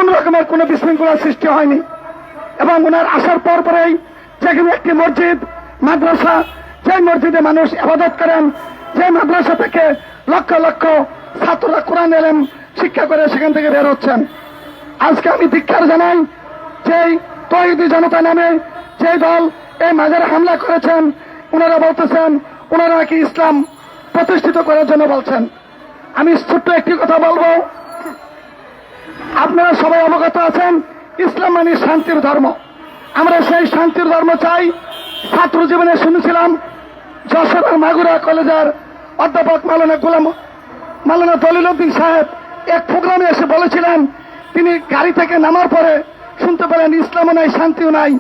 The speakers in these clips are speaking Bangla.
কোন রকমের কোনো বিশৃঙ্খলা সৃষ্টি হয়নি। এবং ওনার আসার পর পরেই যেখানে একটি মসজিদ মাদ্রাসা, যে মসজিদে মানুষ ইবাদত করেন, যে মাদ্রাসা থেকে লক্ষ লক্ষ ছাত্ররা কোরআন এলেম শিক্ষা করে সেখান থেকে বের হচ্ছেন। আজকে আমি ধিক্কার জানাই যেই তৌহিদি জনতা নামে যে দল এই মাজারে হামলা করেছেন, ওনারা বলতেছেন ওনারা কি ইসলাম প্রতিষ্ঠিত করার জন্য বলছেন। আমি ছোট্ট একটি কথা বলবো, আপনারা সবাই অবগত আছেন ইসলাম মানে শান্তির ধর্ম। আমরা সেই শান্তির ধর্ম চাই। ছাত্র জীবনে শুনেছিলাম যশোরের মাগুরা কলেজের অধ্যাপক মাওলানা দলিল উদ্দিন সাহেব এক প্রোগ্রামে এসে বলেছিলেন, তিনি গাড়ি থেকে নামার পরে শুনতে পেলেন ইসলামও নাই শান্তিও নাই।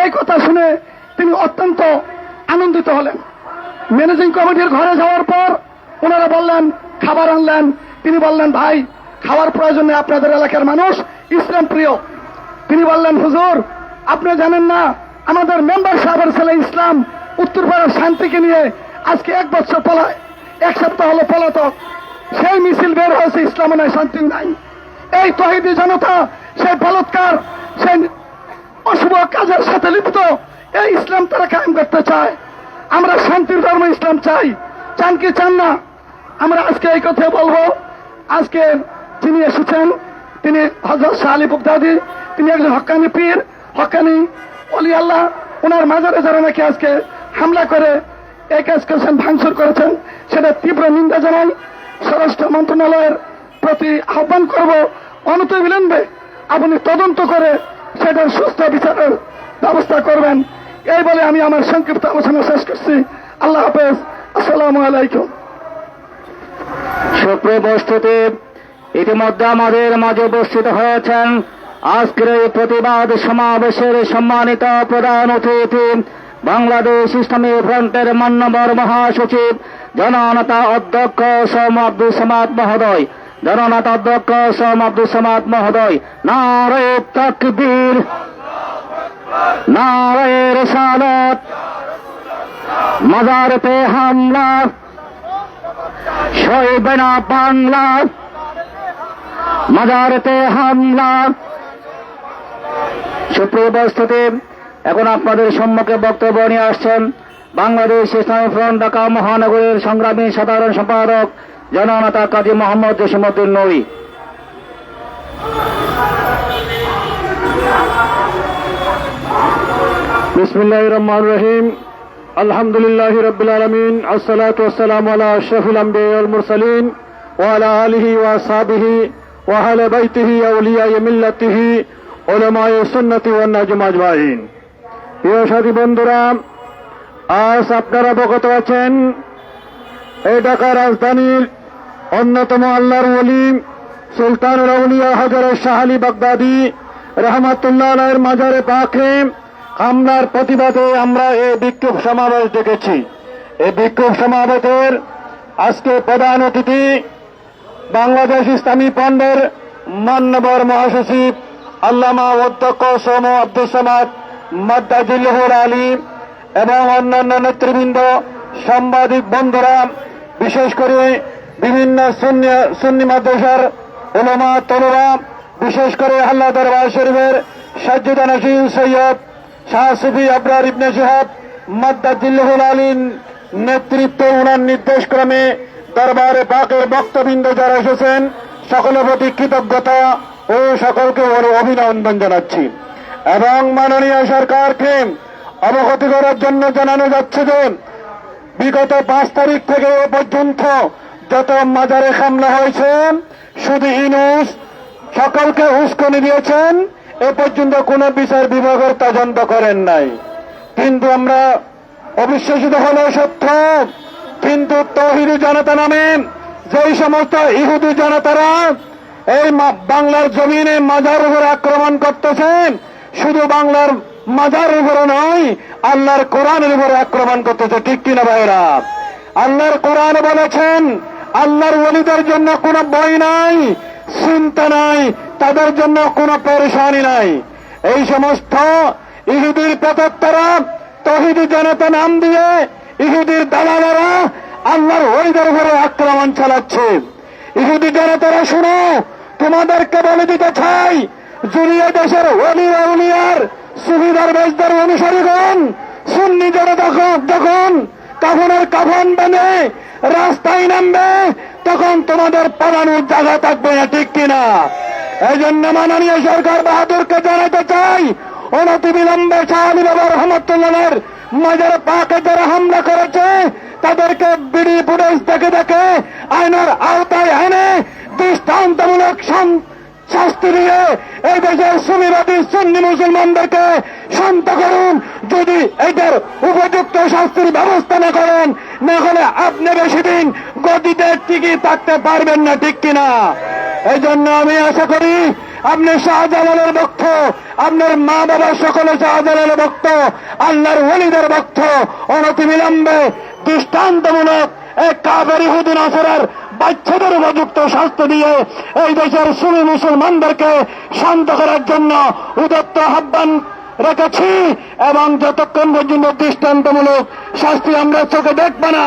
এই কথা শুনে তিনি অত্যন্ত আনন্দিত হলেন। ম্যানেজিং কমিটির ঘরে যাওয়ার পর ওনারা বললেন খাবার আনলেন, তিনি বললেন ভাই খাওয়ার প্রয়োজন নেই, আপনাদের এলাকার মানুষ ইসলাম প্রিয়। তিনি বললেন হুজুর আপনি জানেন না আমাদের মেম্বার সাহেবের ছেলে ইসলাম উত্তরপাড়ার শান্তিকে নিয়ে আজকে এক সপ্তাহ হলো পলাতক। সেই মিছিল বের হয়েছে ইসলাম নাই শান্তি নাই। এই তৌহিদি জনতা সেই বলৎকার সেই অশুভ কাজের সাথে লিপ্ত। এই ইসলাম তারা কায়েম করতে চায়। আমরা শান্তির ধর্ম ইসলাম চাই, চান কি চান না? আমরা আজকে এই কথা বলবো। আজকে যিনি এসেছেন তিনি হযরত শাহ আলী বুগদাদি, তিনি একজন হক্কানি পীর, হক্কানি ওলি আল্লাহ। ওনার মাজারে যারা নাকি আজকে হামলা করে এই কাজ করেছেন, ভাঙচুর করেছেন, সেটা তীব্র নিন্দা জানাই। স্বরাষ্ট্র মন্ত্রণালয়ের প্রতি আহ্বান করব অনতিবিলম্বে আপনি তদন্ত করে সেটার সুস্থ বিচারের ব্যবস্থা করবেন। এই বলে আমি আমার সংক্ষিপ্ত আলোচনা শেষ করছি। আল্লাহ হাফেজ। আসসালামু আলাইকুম। সুপ্রিয় উপস্থিতি, ইতিমধ্যে আমাদের মাঝে উপস্থিত হয়েছেন আজকের এই প্রতিবাদ সমাবেশের সম্মানিত প্রধান অতিথি বাংলাদেশ ইসলামী ফ্রন্টের মান্যবর মহাসচিব জননেতা অধ্যক্ষ সোম আব্দুল সামাদ মহোদয়। জননেতা অধ্যক্ষ সোম আব্দুল সামাদ মহোদয়। নারে তাকবীর, নারে রিসালাত, মাজার পে হামলা সইবে না বাংলা, মাজারেতে হামলা। সুপ্রিয় উপস্থিতি, এখন আপনাদের সম্মুখে বক্তব্য নিয়ে আসছেন বাংলাদেশ ইসলামী ফ্রন্ট ঢাকা মহানগরীর সংগ্রামী সাধারণ সম্পাদক জননেতা কাজী মোহাম্মদ জসিমউদ্দিন নূরী। বিসমিল্লাহির রহমানির রহিম। আলহামদুলিল্লাহি রাব্বিল আলামিন, আসসালাতু ওয়াসসালামু আলা আশরাফিল আমবিয়া ওয়াল মুরসালিন ওয়া আলা আলিহি ওয়া আসহাবিহি ওয়া আহলি বাইতিহি আউলিয়ায়ে মিল্লাতিহি উলামায়ে সুন্নতি ওয়ান নাজম আজমাইন। প্রিয় সাথী বন্ধুরা, আজ আপনারা অবগত আছেন এই ঢাকা রাজধানীর অন্যতম আল্লাহর ওলি সুলতানুল আউলিয়া হযরত শাহ আলী বাগদাদী রাহমাতুল্লাহ আলাইহির মাজারে পাকে হামলার প্রতিবাদে আমরা এই বিক্ষোভ সমাবেশ ডেকেছি। এই বিক্ষোভ সমাবেশের আজকে প্রধান অতিথি বাংলাদেশ ইসলামী ফ্রন্টের মান্যবর মহাসচিব আল্লামা অধ্যক্ষ সোম আব্দুল সামাদ মাদ্দাজিল্লাহুল আলী এবং অন্যান্য নেতৃবৃন্দ, সাংবাদিক বন্ধুরা, বিশেষ করে বিভিন্ন সুন্নি মাদ্রাসার উলামা তলবা, বিশেষ করে আল্লাহ দরবার শরীফের সাজ্জুদা নশীন সৈয়দ শাহ সুফি আবরার ইবনে শিহাব মাদ্দাজিল্লাহুল আলীর নেতৃত্বে ওনার নির্দেশক্রমে দরবারে পাকের ভক্তবৃন্দ যারা এসেছেন সকলের প্রতি কৃতজ্ঞতা ও সকলকে অভিনন্দন জানাচ্ছি। এবং মাননীয় সরকারকে অবগত করার জন্য জানানো যাচ্ছে যে বিগত 5 তারিখ থেকে এ পর্যন্ত যত মাজারে হামলা হয়েছে, শুধু ইউনূস সকলকে উস্কানি দিয়েছেন, এ পর্যন্ত কোন বিচার বিভাগের তদন্ত করেন নাই। কিন্তু আমরা অবিশ্বাসিত হলেও সত্য, কিন্তু তৌহিদি জনতা নামে যেই সমস্ত ইহুদি জনতারা এই বাংলার জমিনে মাজার উপর আক্রমণ করতেছেন, শুধু বাংলার মাজার উপরে নয়, আল্লাহর কোরআনের উপরে আক্রমণ করতেছে। ঠিক কিনা ভাইরা? আল্লাহর কোরআন বলেছেন আল্লাহর ওলিদের জন্য কোনো ভয় নাই, চিন্তা নাই, তাদের জন্য কোনো পরেশানি নাই। এই সমস্ত ইহুদির প্রতাপ্তারা তৌহিদি জনতা নাম দিয়ে ইহুদির দালালেরা আল্লাহর ওলিদের উপরে আক্রমণ চালাচ্ছে। ইহুদি জনতারা শুনো, তোমাদেরকে বলে দিতে চাই, জুড়িয়ে দেশের ওলিয়া উলিয়ার সুবিধার বেশদের অনুসারীগণ সুন্নি জনতা যখন কাফনের কাফন বেঁধে রাস্তায় নামবে, তখন তোমাদের পালানোর জায়গা থাকবে না, ঠিক কিনা? এই জন্য মাননীয় সরকার বাহাদুরকে জানাতে চাই, অনতিবিলম্বে শাহ আলী বাবা রহমতুল্লাহের মাজার পাকে যারা হামলা করেছে তাদেরকে বিডি ফুটেজ দেখে দেখে আইনের আওতায় এনে দৃষ্টান্তমূলক শাস্তি দিয়ে এই দেশের সুবিবাদী সুন্নি মুসলমানদেরকে শান্ত করুন। যদি এটার উপযুক্ত শাস্তির ব্যবস্থা না করেন, না হলে আপনি বেশি দিন গদিতে টিকে থাকতে পারবেন না, ঠিক কিনা? এই জন্য আমি আশা করি আপনি শাহজালালের ভক্ত, আপনার মা বাবা সকলে শাহজালালের ভক্ত, আল্লাহর ওলিদের ভক্ত, অনতিবিলম্বে দৃষ্টান্তমূলক এক কাবেরী হুদু নাসরার বাচ্চাদের উপযুক্ত শাস্তি দিয়ে এই দেশের সুন্নি মুসলমানদেরকে শান্ত করার জন্য উদাত্ত আহ্বান রেখেছি, এবং যতক্ষণ পর্যন্ত দৃষ্টান্তমূলক শাস্তি আমরা চোখে দেখব না